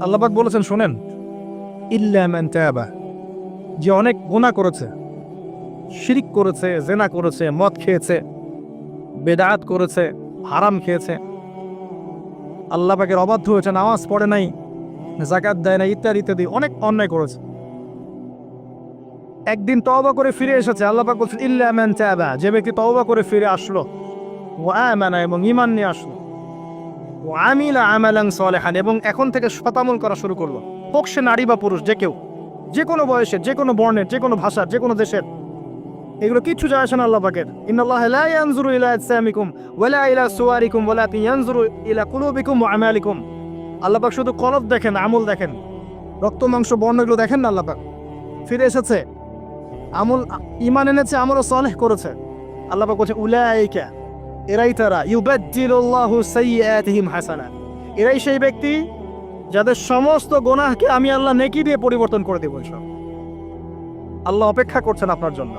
আল্লাহ পাক বলেছেন শোনেন, ইল্লা মান তাবা, যে অনেক গুনাহ করেছে, শিরিক করেছে, জেনা করেছে, মদ খেয়েছে, বেদাত করেছে, হারাম খেয়েছে, আল্লাহ পাকের অবাধ্য হয়েছে, নামাজ পড়ে নাই, যাকাত দেয় না, ইত্যাদি ইত্যাদি অনেক অন্যায় করেছে, একদিন তওবা করে ফিরে এসেছে। আল্লাহ পাক বলছেন ইল্লা মান তাবা, যে ব্যক্তি তওবা করে ফিরে আসলো, ওয়া আমানা, এবং ঈমান নিয়ে আসলো, ওয়া আমিলা আমালান সালিহান, এবং এখন থেকে সতামল করা শুরু করলো, হোক সে নারী বা পুরুষ, যে কেউ, যে কোনো বয়সের, যে কোনো বর্ণের, যে কোনো ভাষার, যে কোনো দেশের, এগুলো কিচ্ছু যায় আসে না আল্লাহ পাকের। ইন্নাল্লাহা লা ইয়ানজুরু ইলা আজসামিকুম ওয়ালা ইলা সুওয়ারিকুম ওয়ালাকিন ইয়ানজুরু ইলা কুলুবিকুম ওয়া আমালিকুম। আল্লাহ পাক শুধু কলব দেখেন, আমল দেখেন, রক্ত মাংস বর্ণ এগুলো দেখেন না। আল্লাহ পাক ফিরে এসেছে, আমল, ঈমান এনেছে, আমলও সালেহ করেছে। আল্লাহ পাক বলছে উলাইকা, এরাই তারা, ইউবাদদিলুল্লাহু সাইয়্যাতিহিম হাসানাত, এরাই সেই ব্যক্তি যাদের সমস্ত গুনাহকে আমি আল্লাহ নেকি দিয়ে পরিবর্তন করে দেব। আল্লাহ অপেক্ষা করছেন আপনার জন্য।